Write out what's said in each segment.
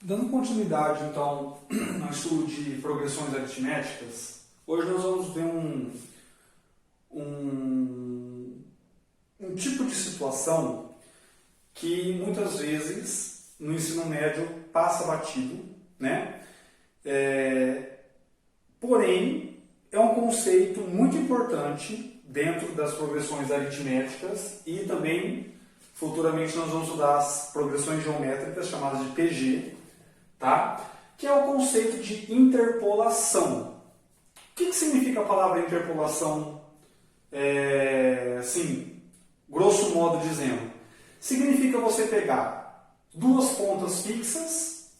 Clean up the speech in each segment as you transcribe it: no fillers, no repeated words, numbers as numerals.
Dando continuidade, então, ao estudo de progressões aritméticas, hoje nós vamos ver um tipo de situação que muitas vezes no ensino médio passa batido, né? Porém, é um conceito muito importante dentro das progressões aritméticas e também futuramente nós vamos estudar as progressões geométricas chamadas de PG, tá? Que é o conceito de interpolação. O que significa a palavra interpolação? Assim, grosso modo dizendo, significa você pegar duas pontas fixas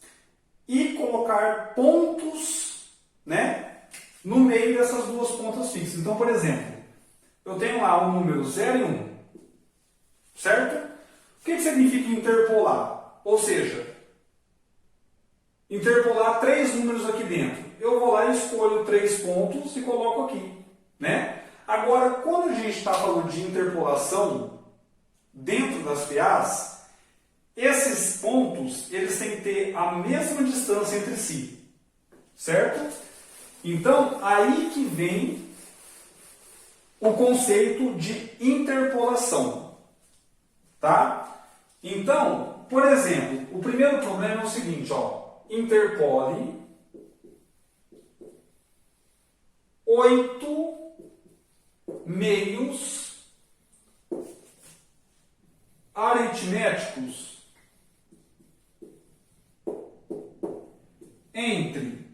e colocar pontos, né, no meio dessas duas pontas fixas. Então, por exemplo, eu tenho lá o número 0 e 1, certo? O que significa interpolar? Ou seja, interpolar três números aqui dentro. Eu vou lá e escolho 3 pontos e coloco aqui, né? Agora, quando a gente está falando de interpolação dentro das PAs, esses pontos eles têm que ter a mesma distância entre si, certo? Então, aí que vem o conceito de interpolação, tá? Então, por exemplo, o primeiro problema é o seguinte, ó. Interpole 8 meios aritméticos entre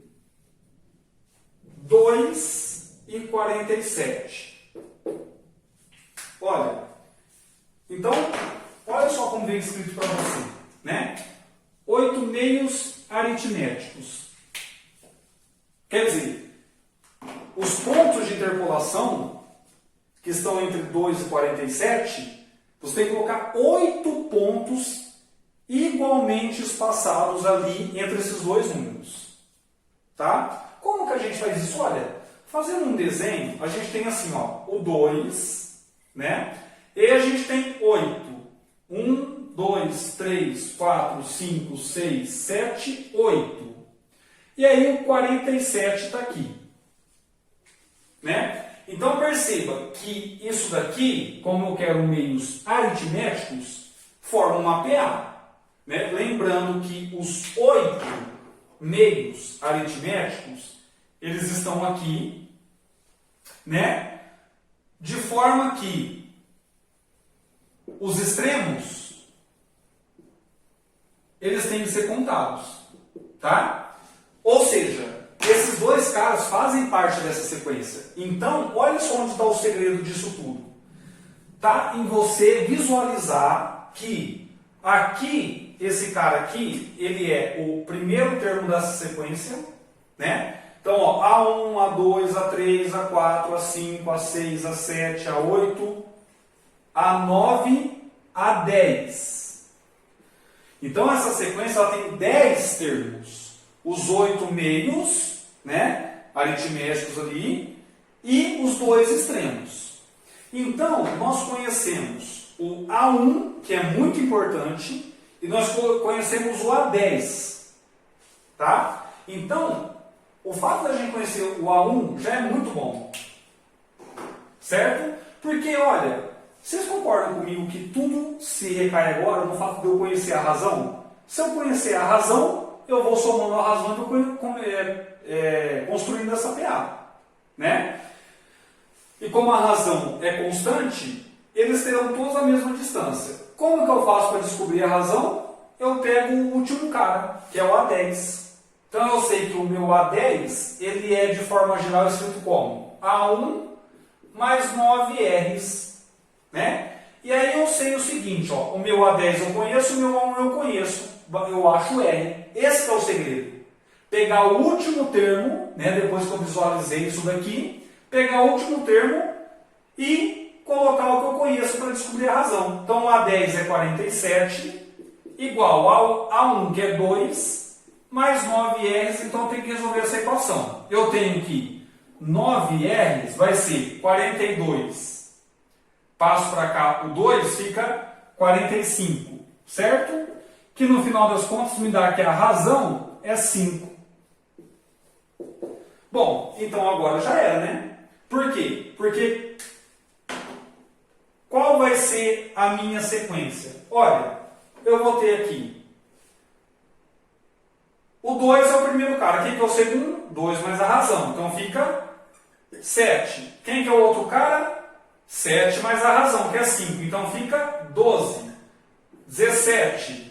2 e 47. Olha, então, olha só como vem escrito para você, né? 8 meios aritméticos. Quer dizer, os pontos de interpolação que estão entre 2 e 47, você tem que colocar 8 pontos igualmente espaçados ali entre esses dois números. Tá? Como que a gente faz isso? Olha, fazendo um desenho, a gente tem assim, ó, o 2, né? E a gente tem 8. 1, 2, 3, 4, 5, 6, 7, 8. E aí o 47 está aqui. Né? Então perceba que isso daqui, como eu quero meios aritméticos, forma uma PA. Né? Lembrando que os 8 meios aritméticos, eles estão aqui, né? De forma que os extremos eles têm que ser contados, tá? Ou seja, esses dois caras fazem parte dessa sequência. Então, olha só onde está o segredo disso tudo. Tá em você visualizar que aqui, esse cara aqui, ele é o primeiro termo dessa sequência, né? Então, ó, A1, A2, A3, A4, A5, A6, A7, A8, A9, A10. Então, essa sequência ela tem 10 termos. Os 8 meios, né, aritméticos ali, e os dois extremos. Então, nós conhecemos o A1, que é muito importante, e nós conhecemos o A10. Tá? Então, o fato da gente conhecer o A1 já é muito bom. Certo? Porque, olha, vocês concordam comigo que tudo se recai agora no fato de eu conhecer a razão? Se eu conhecer a razão, eu vou somando a razão e construindo essa PA. Né? E como a razão é constante, eles terão todos a mesma distância. Como que eu faço para descobrir a razão? Eu pego o último cara, que é o A10. Então eu sei que o meu A10, ele é de forma geral escrito como A1 mais 9 R's. Né? E aí eu sei o seguinte, ó, o meu A10 eu conheço, o meu A1 eu conheço, eu acho R. Esse é o segredo. Pegar o último termo, né, depois que eu visualizei isso daqui, pegar o último termo e colocar o que eu conheço para descobrir a razão. Então o A10 é 47, igual ao A1, que é 2, mais 9 R's, então eu tenho que resolver essa equação. Eu tenho que 9 R's vai ser 42. Passo para cá o 2, fica 45, certo? que no final das contas me dá que a razão é 5. Bom, então agora já era, né? Por quê? Porque qual vai ser a minha sequência? Olha, eu vou ter aqui o 2 é o primeiro cara. Quem que é o segundo? 2 mais a razão. Então fica 7. Quem que é o outro cara? 7 mais a razão, que é 5. Então fica 12. 17.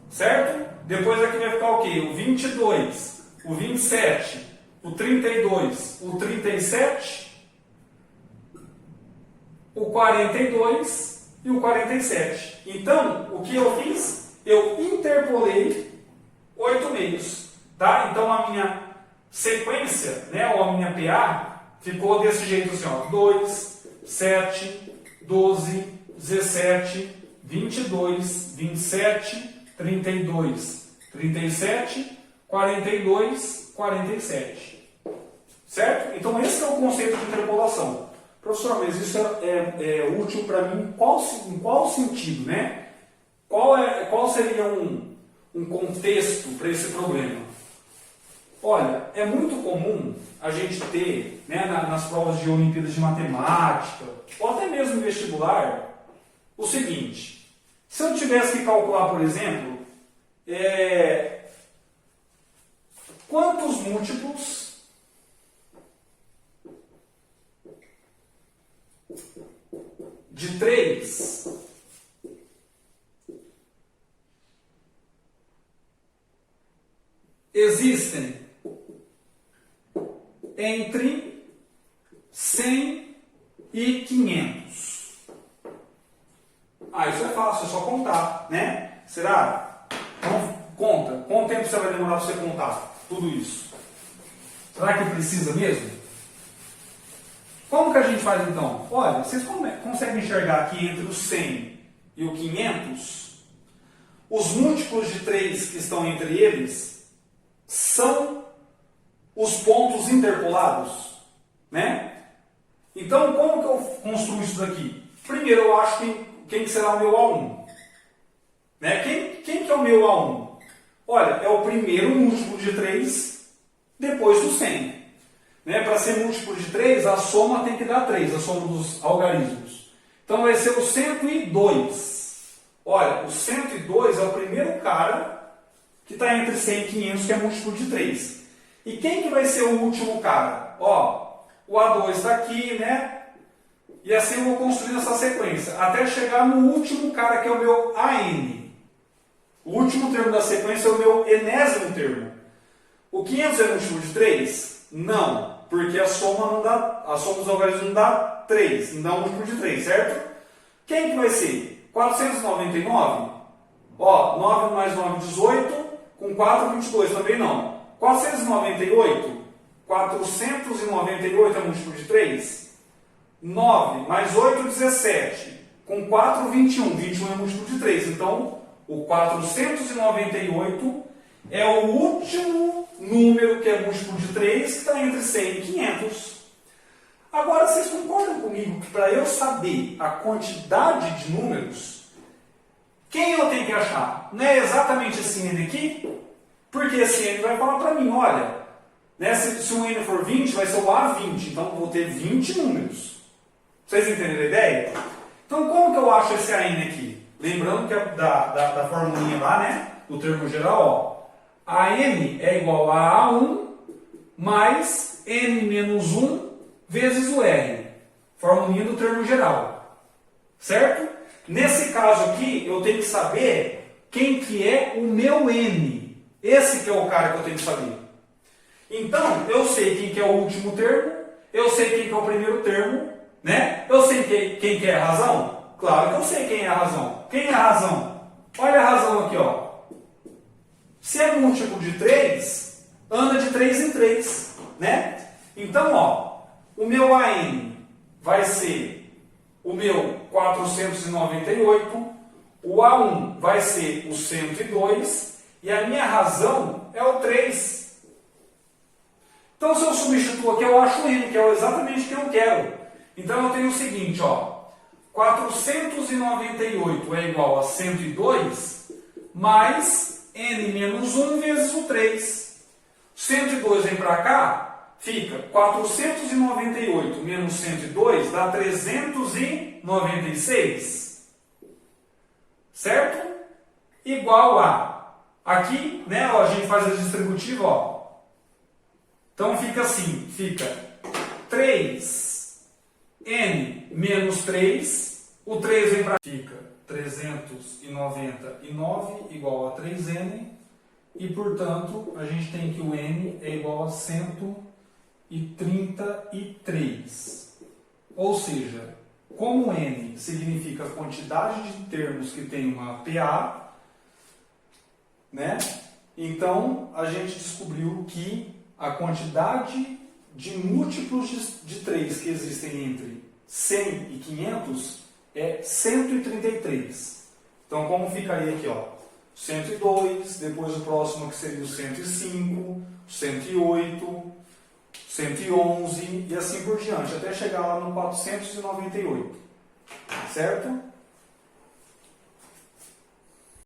Certo? Depois aqui vai ficar o quê? O 22, o 27, o 32, o 37, o 42 e o 47. Então, o que eu fiz? Eu interpolei 8 meios. Tá? Então, a minha sequência, né, ou a minha PA, ficou desse jeito assim, ó, 2, 7, 12, 17, 22, 27, 32, 37, 42, 47. Certo? Então esse é o conceito de interpolação. Professor, mas isso é útil para mim em qual sentido, né? Qual seria um contexto para esse problema? Olha, é muito comum a gente ter, né, nas provas de Olimpíadas de Matemática, ou até mesmo no vestibular, o seguinte. Se eu tivesse que calcular, por exemplo, quantos múltiplos de 3 existem entre 100 e 500? Isso é fácil, é só contar, né? Será? Então, conta. Quanto tempo você vai demorar para você contar tudo isso? Será que precisa mesmo? Como que a gente faz então? Olha, vocês conseguem enxergar aqui entre o 100 e o 500, os múltiplos de 3 que estão entre eles são os pontos interpolados, né? Então, como que eu construo isso daqui? Primeiro, eu acho quem será o meu A1. Né? Quem que é o meu A1? Olha, é o primeiro múltiplo de 3 depois do 100. Né? Para ser múltiplo de 3, a soma tem que dar 3, a soma dos algarismos. Então vai ser o 102. Olha, o 102 é o primeiro cara que está entre 100 e 500, que é múltiplo de 3. E quem que vai ser o último cara? Ó, o A2 está aqui, né? E assim eu vou construindo essa sequência, até chegar no último cara, que é o meu AN. O último termo da sequência é o meu enésimo termo. O 500 é múltiplo de 3? Não, porque a soma dos algarismos não dá 3, não dá um múltiplo de 3, certo? Quem que vai ser? 499? Ó, 9 mais 9, 18, com 4, 22, também não. 498? 498 é múltiplo de 3? 9 mais 8, 17. Com 4, 21. 21 é múltiplo de 3. Então, o 498 é o último número que é múltiplo de 3, que está entre 100 e 500. Agora, vocês concordam comigo que para eu saber a quantidade de números, quem eu tenho que achar? Não é exatamente esse N aqui? Porque esse N vai falar para mim, olha, né, se o N for 20, vai ser o A20. Então, eu vou ter 20 números. Vocês entenderam a ideia? Então, como que eu acho esse AN aqui? Lembrando que é da formulinha lá, né? Do termo geral, ó. AN é igual a A1 mais N menos 1 vezes o R. Formulinha do termo geral. Certo? Nesse caso aqui, eu tenho que saber quem que é o meu N. Esse que é o cara que eu tenho que saber. Então, eu sei quem que é o último termo, eu sei quem que é o primeiro termo, né? Eu sei quem que é a razão? Claro que eu sei quem é a razão. Quem é a razão? Olha a razão aqui, ó. Se é múltiplo de 3, anda de 3 em 3, né? Então, ó, o meu AN vai ser o meu 498, o A1 vai ser o 102 e a minha razão é o 3. Então, se eu substituo aqui, eu acho o N, que é exatamente o que eu quero. Então, eu tenho o seguinte, ó. 498 é igual a 102 mais n menos 1 vezes o 3. 102 vem para cá, fica 498 menos 102 dá 396. Certo? Igual a, aqui, né, ó, a gente faz a distributiva, ó. Então fica assim, fica 3n menos 3, o 3 vem para cá, fica 399 igual a 3n, e portanto a gente tem que o n é igual a 133. Ou seja, como n significa a quantidade de termos que tem uma PA, né? Então a gente descobriu que a quantidade de múltiplos de 3 que existem entre 100 e 500 é 133. Então como ficaria aqui, ó? 102, depois o próximo que seria o 105, 108, 111 e assim por diante, até chegar lá no 498. Certo?